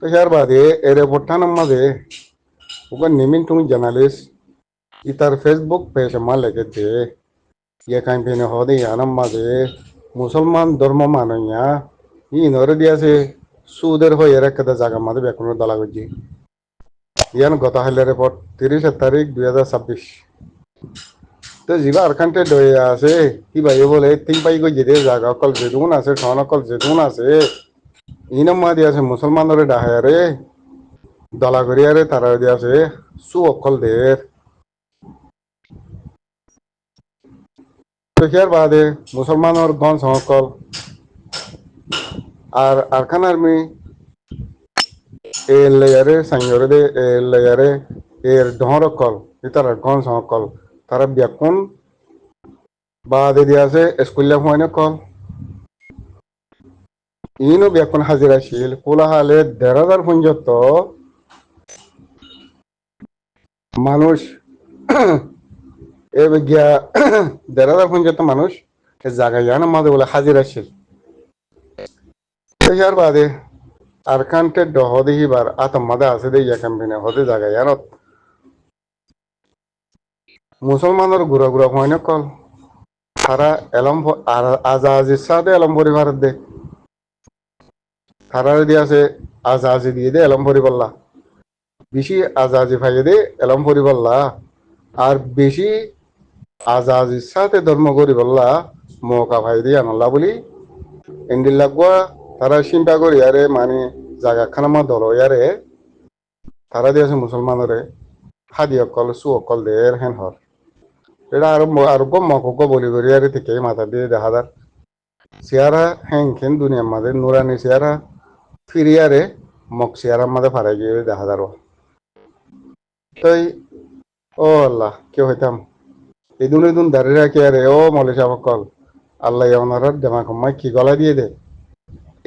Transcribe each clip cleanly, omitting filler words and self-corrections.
तो यार बात ये एयरपोर्ट नम्मदे उगा निमिन तुम जर्नलिस्ट इतर फेसबुक पेज माले के दे ये कहीं पे ने होदे या नम्मदे मुसलमान धर्म मानोया ये नोरे दिया से सुधर हो यार कदा जागा मादे बेकुनो दला गुजी यान गता हल्ले रिपोर्ट 30 तारीख 2026 तो जीवा अरकांटे दोया से कि भाई बोले तीन पाई को जिदे जागा कल जेदूना से खाना कल जेदूना से इनम्मा दिया से मुसलमान रे डाहे रे দলাগরিয়ারে তারা দিয়েছে সু অকল দের পেশার বাদে মুসলমানের গণ সকল আর আরকান আর্মি এ লেয়ারে সাইয়রে দে এ লেয়ারে এর ডহরকল ইতার গণ সকল তারা ব্যাকুন বাদে দিয়েছে স্কুলে হয়নি কল ইনো ব্যাকুন হাজিরা শিল কোলাহালে ১,৫০০ পর্যন্ত মানুষ এ গিয়া ১,৫০০ পর্যন্ত মানুষ জায়গা জানা মাঝে বলে হাজির আসছিল পেশার বাদে আরকানটে ডহদে হিবার আতম মাদে আছে দে ইয়া ক্যাম্পেনে হদে জায়গা জানত মুসলমানের গুড়া গুড়া হয় না কল তারা এলম আজাজি সাদে এলম পরিবার দে তারা দিয়ে আছে আজাজি দিয়ে দে এলম পরিবাল্লা বেশি আজাজি ভাইয়ে দে এলম পরিবাল্লা আর বেশি আজাজির সাথে ধর্ম করি বললা মৌকা ভাই দিয়ে আনল্লা বলি এন্ডিল লাগবা তারা চিন্তা করি আরে মানে জায়গা খানামা দল ইয়ারে তারা দিয়েছে মুসলমানরে হাদি অকল সু অকল দের হেন হর এটা আরো মকক বলি করি আরে থেকে মাথা দিয়ে দেখা যার চেয়ারা হ্যাং খেন দুনিয়ার মাঝে নুরানি চেয়ারা ফিরিয়ারে মক চেয়ারার মাঝে ফারাই গিয়ে দেখা যার তাই ও আল্লাহ কেউ হইতাম ইদুন দাঁড়িয়ে রাখি আরে ও মলিশা সকল আল্লাহ ওনার জামা কম্মাই কি গলা দিয়ে দে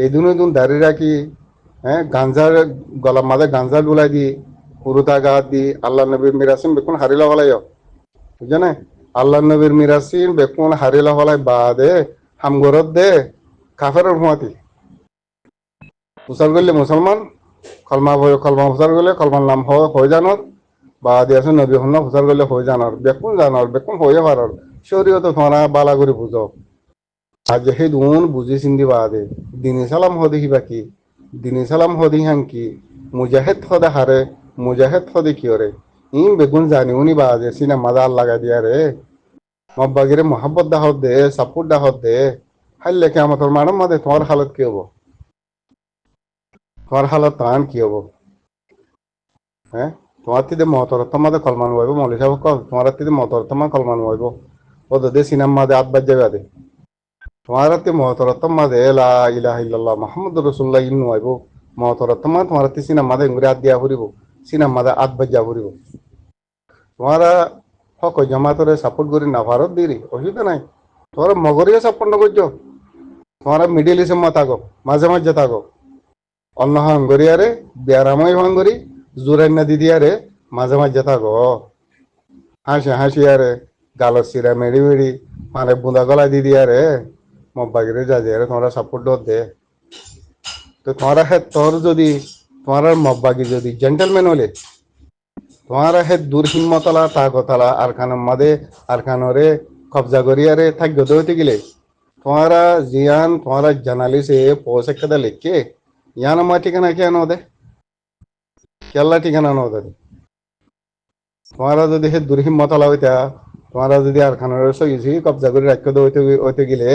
ইদুন দাঁড়িয়ে রাখি হ্যাঁ গাঞ্জার গলা মাঝে গাঞ্জা ডুলাই দি পুরুতা গাত দি আল্লাহ নবীর মিরাসিন বেকুন হারিলা হলাই বুঝছে না আল্লাহ নবীর মিরাসিন বেকুন হারিলা হলাই বাদে হামগরত দে কাফের হুয়াতি উসার করলে মুসলমান কলমা উসার করলে কলমার নাম হয়ে জানর বা দিয়াছে নবী হল প্রচার করলে হয়ে জানার বেকুন হয়ে পারার শরীয়ত তোমারা বালা করে বুঝো আজ সেই দুন বুঝি চিন্দি বাদে দিনী সালাম হদি কিবা কি দিনী সালাম হদি হাঙ্কি মুজাহেদ হদে হারে মুজাহেদ হদি কিয়রে ইন বেগুন জানি উনি বাদে সিনেমা দাল লাগাই দিয়া রে মব্বাগিরে মোহাম্মদ দাহত দে সাপুর দাহত দে হাইলে কে আমার মানব মাদে তোমার হালত কি হবো তোমার হালত তান কি হবো হ্যাঁ তোমার তিদে মহতরত্তম মাদে কলমান হইব মলিশা কল তোমার তিদে মহতরত্তম কলমান হইব ও দে সিনেমা মাদে আত বাজ যাবে আদে তোমার তি মহতরত্তম মাদে লা ইলাহা ইল্লাল্লাহ মুহাম্মাদুর রাসূলুল্লাহ ইন হইব মহতরত্তম তোমার তি সিনেমা মাদে ইংরে আত দিয়া ফুরিব সিনেমা মাদে আত বাজ যা ফুরিব তোমার হক জামাতরে সাপোর্ট করি না ভারত দিরি অসুবিধা নাই তোমার মগরিয়া সাপোর্ট নকরছো তোমার মিডিল ইস্ট মত আগো মাঝে মাঝে থাকো অন্য হাঙ্গরিয়ারে বিয়ারাময় হাঙ্গরি জুরাইনা দিদিয়ারে মাঝে মাঝে থাকো হাসি আরে গালো সিরা মেড়ি মেড়ি মানে বুঁদা গলা দিদিয়ারে মব্বাগিরে যাজে তোমরা সাপোর্ট দে তো তোমরা হে তোর যদি তোমার মব্বাগি যদি জেন্টেলম্যান হলে তোমার হে দূর হিম্মতলা তাগতলা আরকানের মাদে আরকানরে কবজা করিয়ারে থাক গদ হইতে গেলে তোমারা জিয়ান তোমারা জানালিসে পোসে কেদা লিখকে ইয়ান মা ঠিকানা কেন দে কেল্লা ঠিকানা ন দে তোমারা যদি হে দূর হিম্মতলা হইতা তোমারা যদি আরকানরে সইছি কবজা করে রাখতে হইতে গেলে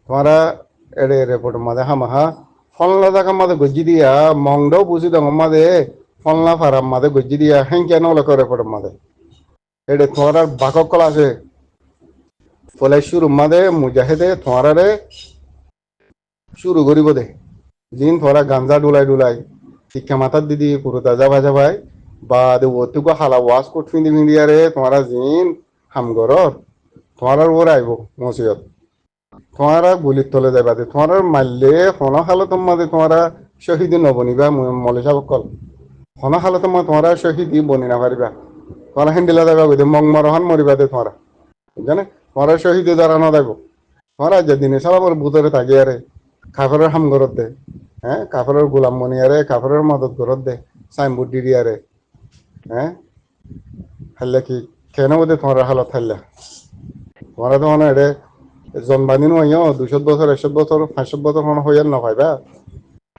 তোমারা এড়ে রেপোর্ট মাদে হামাহা ফলনা জায়গা মাদে গজ্জি দিয়া মংডও বুঝি দং মাদে ফলনা ফারাম মাদে গজ্জি দিয়া হেং কেন লেখ রেপোর্ট মাদে এড়ে তোমার বাকক আছে ফলে শুরু মাদে মুজাহিদে তোমারে শুরু করিব দে জিন তোরা গাঞ্জা ডুলাই শিক্ষা মাথার দিদি পুরো তাজা ভাজা ভাই বা দে ওতুকো হালা ওয়াশ কোট ফিন্দিয়ারে তোমারা জিন হামগর তোমার ওর আইব মসিয়ত তোমারা গুলির তলে যাবা দে তোমার মারলে হন হালত মাদে তোমারা শহীদ নবনিবা মলিশা বকল হন হালত মা তোমারা শহীদ বনি না পারিবা তোমারা হেন্ডিলা যাবা দে মং মরহন মরিবা দে তোমারা জানে তোমারা শহীদ দ্বারা না দেব তোমারা যেদিন সালামর বুতরে থাকিয়ারে খাফরের হামগরত দে হ্যাঁ কাপড়ের গোলাম মনিয়ারে কাপড়ের মদত করত দে সাইনবোর্ড দিয়ারে হ্যাঁ হাল্লা কি কেন বোধে তোমার হালত হাল্লা তোমার তো মনে এটা জন্মানি নয় 200 বছর 100 বছর 500 বছর মনে হইয়ার না পাইবা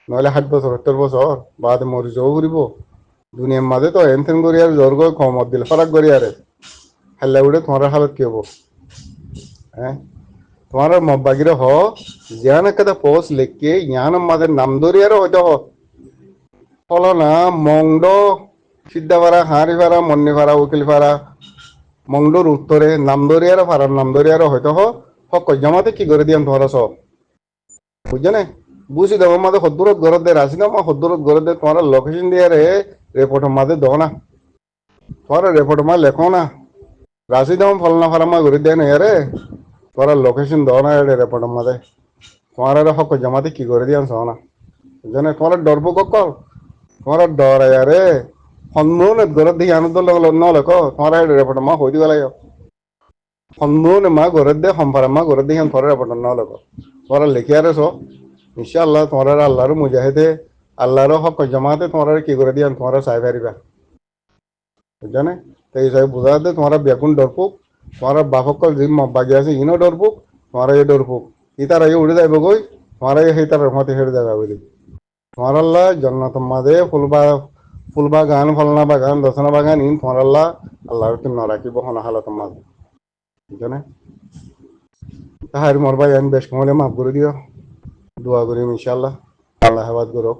নহলে 60 বছর 70 বছর বাদে মরি যাও ঘুরিব দুনিয়ার মাঝে তো এনথেন করি আর জ্বর গো কমত দিল ফারাক করি আরে হাল্লা উঠে তোমার হালত কি হবো হ্যাঁ তোমার মব্বাগিরে হ জিয়ান একটা পোস্ট লিখকে ইয়ান আমাদের নাম ধরিয়ারও হয়তো হলো না মংড সিদ্ধাপাড়া হাঁড়িপাড়া মন্নিপাড়া উকিলপাড়া মংডুর উত্তরে নামদরিয়ারও পাড়ার নামদরিয়ারও হয়তো হক জামাতে কি করে দিয়াম তোমার সব বুঝছো না বুঝি দেবো মাঝে সদ্দূরত ঘরত দে রাশি না সদ্দূরত ঘরত দে তোমার লোকেশন দিয়ে রে রেপোর্টের মাঝে দো না তোমার রেপোর্ট মা লেখো না রাশি দাম ফলনা ফারামা ঘুরে দেয় না রে তোমার লোকেশন দো না রেপোর্টের মাঝে তোমার হক জামাতে কি করে দিয়াম সহ না বুঝছো না তোমার ডরবো কল তোমার ডর আরে সন্মুখত ঘৰত দেখি আনন্দ নলেখ তোমাৰ ৰেপৰ্ট মই হৈ দিব লাগিব সন্মুখত মা ঘৰত দে সম্ভাৰ মা ঘৰত দেখি থৰে ৰেপৰ্ট নলেখ তোমাৰ লিখি আৰু চ নিশ্চয় আল্লাহ তোমাৰ আল্লাহর মুজাহিদে আল্লাহর হক জমাতে তোমার কি করে দিয়ে তোমার চাই পারিবা বুঝছো না তো এই সব বুঝাতে তোমার বেগুন ডরপুক তোমার বাপকল যি বাগি আছে ইনো ডরপুক তোমার এই ডরপুক ইতার এই উড়ে যাইব গই তোমার সেই তার রহমতে হেরে যাবে বুঝলি তোমার আল্লাহ জন্নত মাঝে ফুল বাগান ফলনা বাগান দশনা বাগান ইন তোমার আল্লাহ আল্লাহর তুমি নরাকিব হনা হালত মাঝে বুঝছো না তাহার মোর ভাই আমি বেশ কমলে মাফ করে দিও দোয়া করি ইনশাল্লাহ আল্লাহ হেফাজত করুক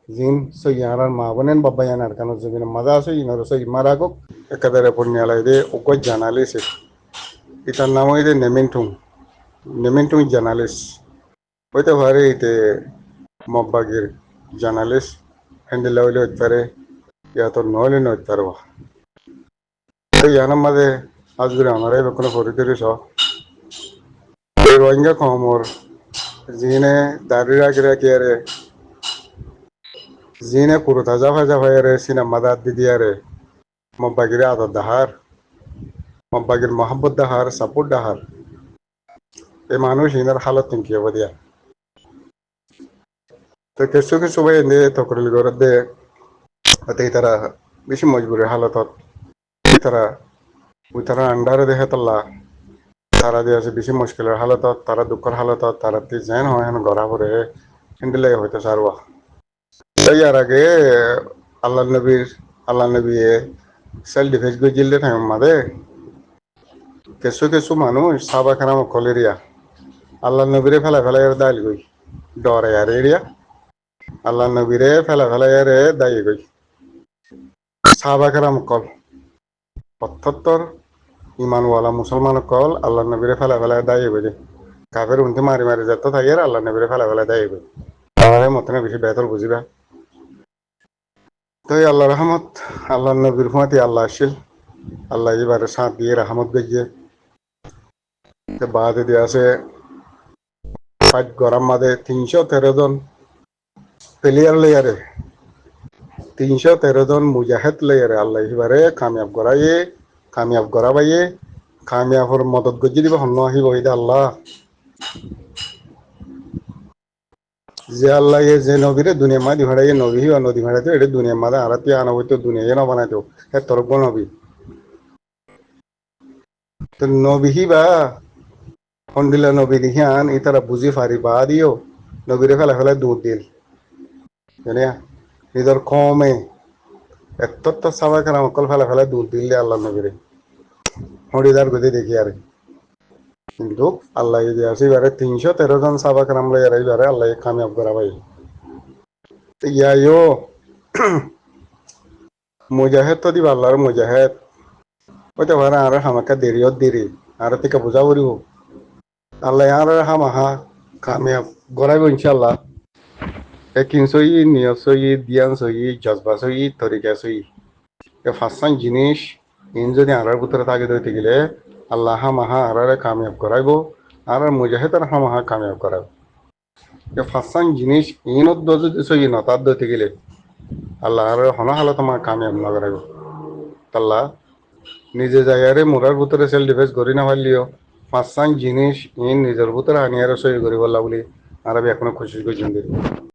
জিন সৈয়ার মা বোনেন বাবা ইয়ানার কারণ জমিন মাঝা আছে ইনার সই মারা গো একাধারে পুণ্যালয় দে ওকে জানালিস এটার নাম হইতে নেমেন্টুং জানালিস হইতে পারে এতে মব্বাগির জানালিস হ্যান্ডেল হইলে হইতে পারে ইয়া তো নইলে নইতে পারবো ইয়ানার মাঝে আজগুলো আমার কোনো পরিচয় সহ রোহিঙ্গা কমর জিনে দাঁড়িয়ে রাখি রাখি আরে জিনে পুরো তাজা ভাজা ভাই রে সিনেমা দাঁত দিদি আরে মব্বাগিরে আদর দাহার মব্বাগির মহাব্বত দাহার সাপোর্ট দাহার এই মানুষ ইনার হালত কি হবো দিয়া তো কিছু কিছু ভাই এনে তকরিল করে দে হতে তারা বেশি মজবুরের হালতত তারা ওই তারা আন্ডারে দেখে তাল্লা তারা দিয়ে আছে বেশি মুশকিলের হালতত তারা দুঃখের হালতত তারা তি যেন হয় হেন গড়া পরে হিন্দিলে হইতে সারবা ইয়ার আগে আল্লাহ নবী সেলফ ডিফেন্স গজিলে থাকে মাদে কিছু কিছু মানুষ সাবা খানা কলেরিয়া আল্লাহ নবীরে ফেলা ফেলা দাইল গই ডরে আর এরিয়া আল্লাহ নবীরে ফেলা ফেলা দায়ী গই সাবা খারাম কল ৭৫ ইমানওয়ালা মুসলমান কল আল্লাহ নবীরে ফেলা ফেলা দায়ী গই কাফের উনতে মারি মারি যেত থাকে আল্লাহ নবীরে ফেলা ফেলা দায়ী গই তাহলে মতনে বেশি বেতর বুঝিবা তো আল্লাহ রহমত আল্লাহ নবীর হুমাতি আল্লাহ আসিল আল্লাহ এবারে সাথ দিয়ে রহমত গজিয়ে বাদে দিয়ে আছে গরম মাদে ৩১৩ জন প্লেয়ার লেয়ারে ৩১৩ জন মুজাহিদ লেয়ারে আল্লাহ এবারে কামিয়াব করাবাইয়ে কামিয়াবর মদত গজিয়ে দিব হন্য আহিব আল্লাহ যে আল্লাহ যে নবীরে দুনিয়া মাদি ভাড়াইয়ে নবী বা নদী ভাড়াইতো এটা দুনিয়া মাদা আরাতি আনা হইতো দুনিয়া না বানাইতো হে তরক নবী তো নবী বা হন্ডিলা নবী দিহান ই তারা বুঝি ফারি বা দিও নবীরে ফেলা ফেলা দুধ দিল জানিয়া নিজের কমে এত সবাই কেন অকল ফেলা ফেলা দুধ দিলে আল্লাহ নবীরে হরিদার গতি দেখি আর কিন্তু আল্লাহ যদি আসি এবারে ৩১৩ জন সাবা কেরাম লইয়ার এবারে আল্লাহ কামিয়াব করা ভাই ইয়াইও মুজাহেদ তো দিবা আল্লাহর মুজাহেদ হইতে পারে আর হামাকা দেরি আর থেকে বুঝা করিব আল্লাহ আর হামাহা কামিয়াব গড়াইব ইনশাল্লাহ একিন সই নিয়ত সই দিয়ান সই জজবা সই তরিকা সই এ ফাঁসান জিনিস ইন যদি আরার ভিতরে থাকে ধরতে গেলে আল্লাহ হামাহা আরারে কামিয়াব করাইব আর মুজাহিদ আর হামাহা কামিয়াব করাইব এ ফাঁসান জিনিস ইনত যদি সই নতার ধরতে গেলে আল্লাহ আর হনা হালত আমার কামিয়াব না করাইব আল্লাহ নিজে জায়গারে মোরার ভিতরে সেলফ ডিফেন্স করি না পারলিও ফাঁসান জিনিস ইন নিজের ভিতরে আনিয়ারে সই করি বললা বলি আর এখনো খুশি করছেন